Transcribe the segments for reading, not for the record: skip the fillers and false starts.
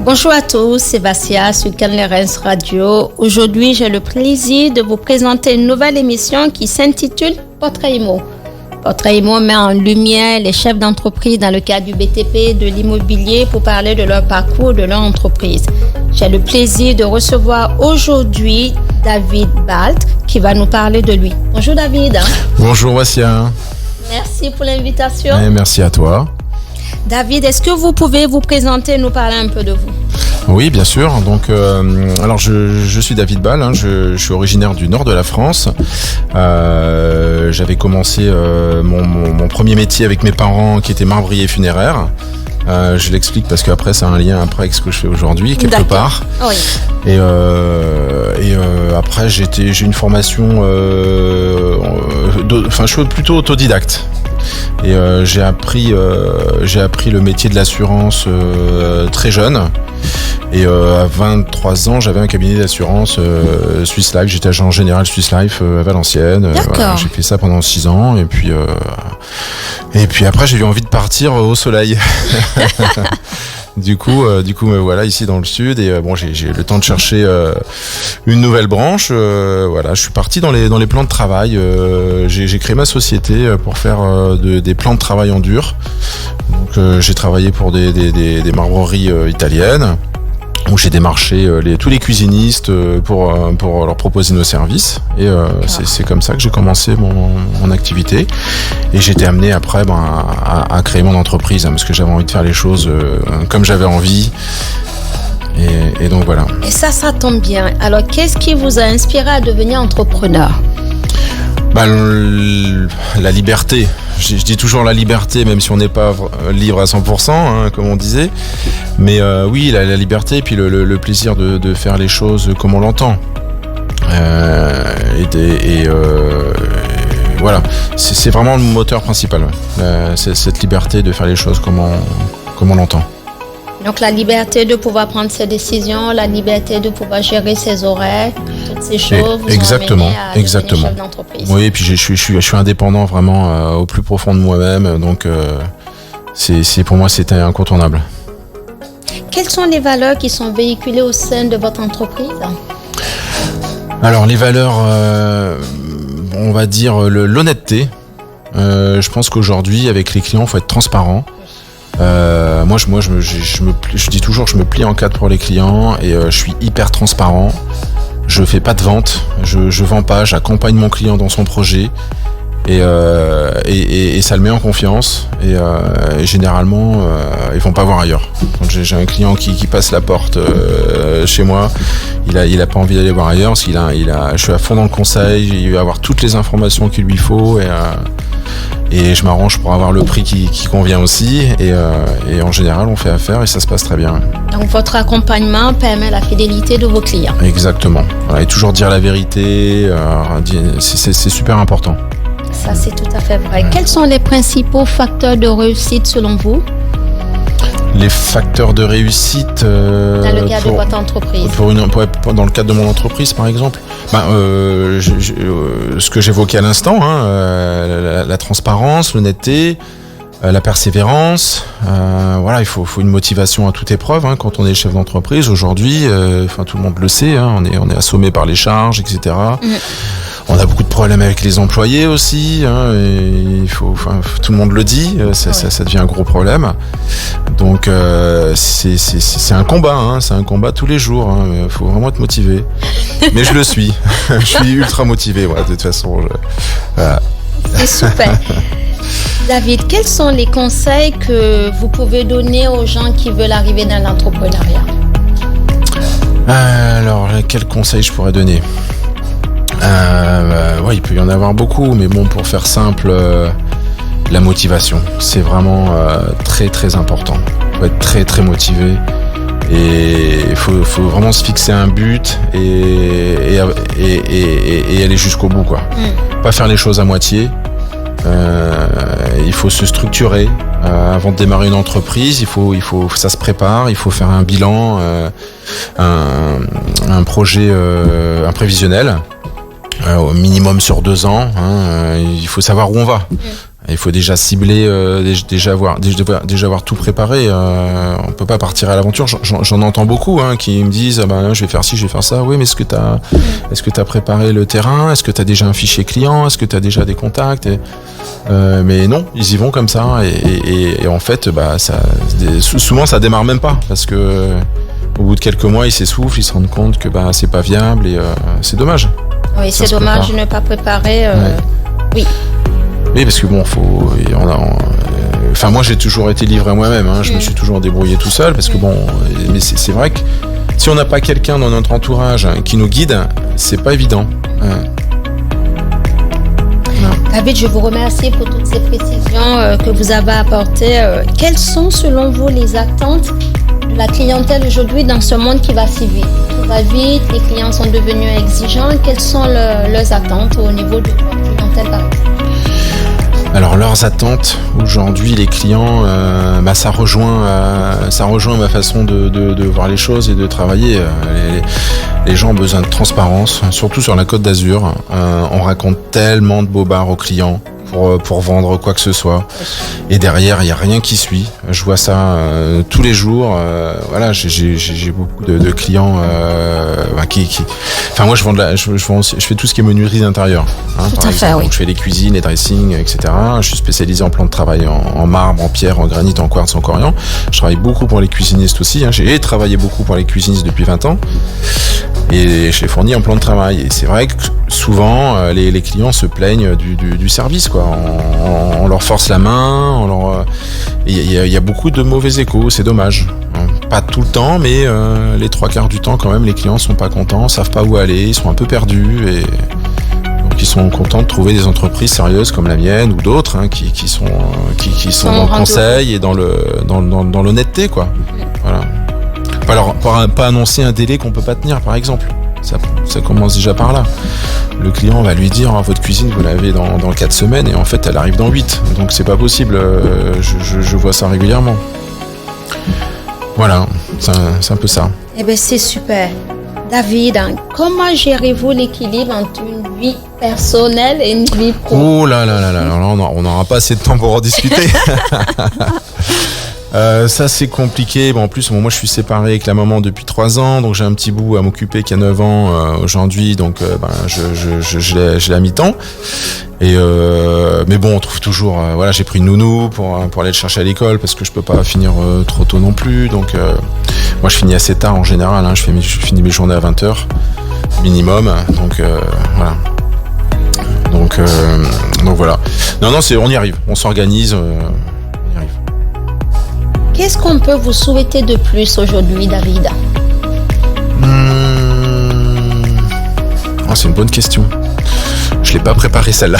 Bonjour à tous, c'est Vassia sur Cannes-Lérens Radio. Aujourd'hui, j'ai le plaisir de vous présenter une nouvelle émission qui s'intitule Portrait Immo. Portrait Immo met en lumière les chefs d'entreprise dans le cadre du BTP, de l'immobilier pour parler de leur parcours, de leur entreprise. J'ai le plaisir de recevoir aujourd'hui David Balt qui va nous parler de lui. Bonjour David. Bonjour Vassia. Merci pour l'invitation. Et merci à toi. David, est-ce que vous pouvez vous présenter et nous parler un peu de vous? Oui, bien sûr. Donc, alors je suis David Ball. Je suis originaire du nord de la France. J'avais commencé mon premier métier avec mes parents, qui était marbrier funéraire. Je l'explique parce qu'après, ça a un lien avec ce que je fais aujourd'hui, quelque part. Oui. Et après, j'ai une formation. Je suis plutôt autodidacte. Et j'ai appris le métier de l'assurance très jeune. Et à 23 ans, j'avais un cabinet d'assurance Swiss Life. J'étais agent général Swiss Life à Valenciennes. Voilà, j'ai fait ça pendant 6 ans. Et puis après, j'ai eu envie de partir au soleil. Du coup, me voilà ici dans le sud. Et j'ai eu le temps de chercher une nouvelle branche. Je suis parti dans les plans de travail. J'ai créé ma société pour faire des plans de travail en dur. Donc, j'ai travaillé pour des marbreries italiennes, où j'ai démarché tous les cuisinistes pour leur proposer nos services. Et c'est comme ça que j'ai commencé mon activité. Et j'ai été amené après à créer mon entreprise, parce que j'avais envie de faire les choses comme j'avais envie. Et donc voilà. Et ça tombe bien. Alors, qu'est-ce qui vous a inspiré à devenir entrepreneur ? La liberté. Je dis toujours la liberté, même si on n'est pas libre à 100%, comme on disait. Mais oui, la liberté, et puis le plaisir de faire les choses comme on l'entend. Voilà, c'est vraiment le moteur principal. C'est cette liberté de faire les choses comme on l'entend. Donc la liberté de pouvoir prendre ses décisions, la liberté de pouvoir gérer ses horaires, toutes ces choses vous exactement, ont amené à devenir chef d'entreprise. Oui, et puis je suis indépendant vraiment au plus profond de moi-même, donc pour moi c'était incontournable. Quelles sont les valeurs qui sont véhiculées au sein de votre entreprise ? Alors les valeurs, on va dire l'honnêteté. Je pense qu'aujourd'hui avec les clients, il faut être transparent. Moi, je dis toujours, je me plie en quatre pour les clients et je suis hyper transparent. Je fais pas de vente, je vends pas, j'accompagne mon client dans son projet et ça le met en confiance. Et généralement, ils vont pas voir ailleurs. Quand j'ai un client qui passe la porte chez moi, il a pas envie d'aller voir ailleurs parce je suis à fond dans le conseil, il va avoir toutes les informations qu'il lui faut et je m'arrange pour avoir le prix qui convient aussi et en général on fait affaire et ça se passe très bien. Donc votre accompagnement permet la fidélité de vos clients. Exactement. Voilà, et toujours dire la vérité, c'est super important. Ça c'est tout à fait vrai. Quels sont les principaux facteurs de réussite selon vous ? Les facteurs de réussite dans le cadre de votre entreprise. Dans le cadre de mon entreprise, par exemple. Ce que j'évoquais à l'instant, la transparence, l'honnêteté, la persévérance. Il faut une motivation à toute épreuve quand on est chef d'entreprise. Aujourd'hui, tout le monde le sait, on est assommé par les charges, etc. On a beaucoup de problèmes avec les employés aussi. Tout le monde le dit, ça devient un gros problème. Donc c'est un combat, c'est un combat tous les jours. Il faut vraiment être motivé. Mais je le suis. Je suis ultra motivé. De toute façon. Voilà. C'est super. David, quels sont les conseils que vous pouvez donner aux gens qui veulent arriver dans l'entrepreneuriat ? Alors, quels conseils je pourrais donner ? Il peut y en avoir beaucoup, mais bon, pour faire simple, la motivation, c'est vraiment très très important. Il faut être très très motivé et il faut vraiment se fixer un but et aller jusqu'au bout, quoi. Pas faire les choses à moitié. Il faut se structurer avant de démarrer une entreprise. Ça se prépare. Il faut faire un bilan, un projet, un prévisionnel. Au minimum sur 2 ans, il faut savoir où on va. Il faut déjà cibler, déjà avoir tout préparé. On peut pas partir à l'aventure. J'en entends beaucoup qui me disent je vais faire ci, je vais faire ça. Oui, mais est-ce que t'as préparé le terrain? Est-ce que t'as déjà un fichier client? Est-ce que t'as déjà des contacts? Mais non, ils y vont comme ça. Et en fait, souvent ça démarre même pas parce que au bout de quelques mois, ils s'essoufflent, ils se rendent compte que c'est pas viable et c'est dommage. Oui, c'est dommage de ne pas préparer. Oui. Oui, parce que moi j'ai toujours été livré à moi-même. Je me suis toujours débrouillé tout seul parce que mais c'est vrai que si on n'a pas quelqu'un dans notre entourage qui nous guide, c'est pas évident. David, je vous remercie pour toutes ces précisions que vous avez apportées. Quelles sont selon vous les attentes de la clientèle aujourd'hui dans ce monde qui va si vite? Tout va vite, les clients sont devenus exigeants. Quelles sont leurs attentes au niveau de la clientèle par exemple? Alors leurs attentes aujourd'hui, les clients, ça rejoint ma façon de voir les choses et de travailler. Les gens ont besoin de transparence, surtout sur la Côte d'Azur. On raconte tellement de bobards aux clients pour vendre quoi que ce soit. Et derrière, il n'y a rien qui suit. Je vois ça tous les jours. J'ai beaucoup de clients Enfin, moi, je fais tout ce qui est menuiserie d'intérieur. Tout à fait, oui. Donc, je fais les cuisines, les dressings, etc. Je suis spécialisé en plan de travail en marbre, en pierre, en granit, en quartz, en corian. Je travaille beaucoup pour les cuisinistes aussi. J'ai travaillé beaucoup pour les cuisinistes depuis 20 ans. Et je les fournis en plan de travail. Et c'est vrai que souvent, les clients se plaignent du service, quoi. On leur force la main, il y a beaucoup de mauvais échos, c'est dommage. Pas tout le temps, mais les 3/4 du temps, quand même, les clients sont pas contents, savent pas où aller, ils sont un peu perdus et donc ils sont contents de trouver des entreprises sérieuses comme la mienne ou d'autres qui sont dans le conseil et dans l'honnêteté, quoi. Voilà. Pas annoncer un délai qu'on peut pas tenir, par exemple. Ça commence déjà par là. Le client va lui dire votre cuisine vous l'avez dans 4 semaines et en fait elle arrive dans 8. Donc c'est pas possible. Je vois ça régulièrement. Voilà, c'est un peu ça. Eh bien c'est super. David, comment gérez-vous l'équilibre entre une vie personnelle et une vie pro? Oh là, on n'aura pas assez de temps pour en discuter. Ça c'est compliqué. En plus, moi je suis séparé avec la maman depuis 3 ans, donc j'ai un petit bout à m'occuper qui a 9 ans aujourd'hui, donc je l'ai à mi-temps. Mais bon, on trouve toujours. J'ai pris une nounou pour aller le chercher à l'école parce que je peux pas finir trop tôt non plus. Donc moi je finis assez tard en général. Je finis mes journées à 20h minimum. Donc voilà. Donc voilà. Non, on y arrive. On s'organise. Qu'est-ce qu'on peut vous souhaiter de plus aujourd'hui, David? C'est une bonne question. Je l'ai pas préparé celle-là.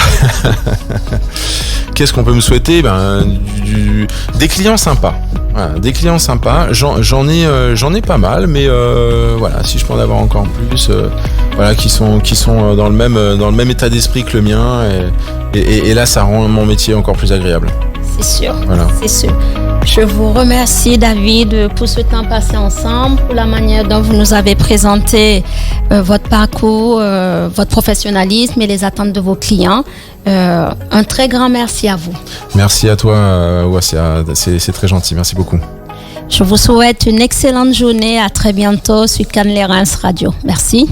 Qu'est-ce qu'on peut me souhaiter? Des clients sympas. Voilà, des clients sympas. J'en ai pas mal, mais si je peux en avoir encore plus, qui sont dans le même état d'esprit que le mien, et là ça rend mon métier encore plus agréable. C'est sûr. Voilà. C'est sûr. Je vous remercie, David, pour ce temps passé ensemble, pour la manière dont vous nous avez présenté votre parcours, votre professionnalisme et les attentes de vos clients. Un très grand merci à vous. Merci à toi, Wassia. C'est très gentil. Merci beaucoup. Je vous souhaite une excellente journée. À très bientôt sur Cannes Les Reims Radio. Merci.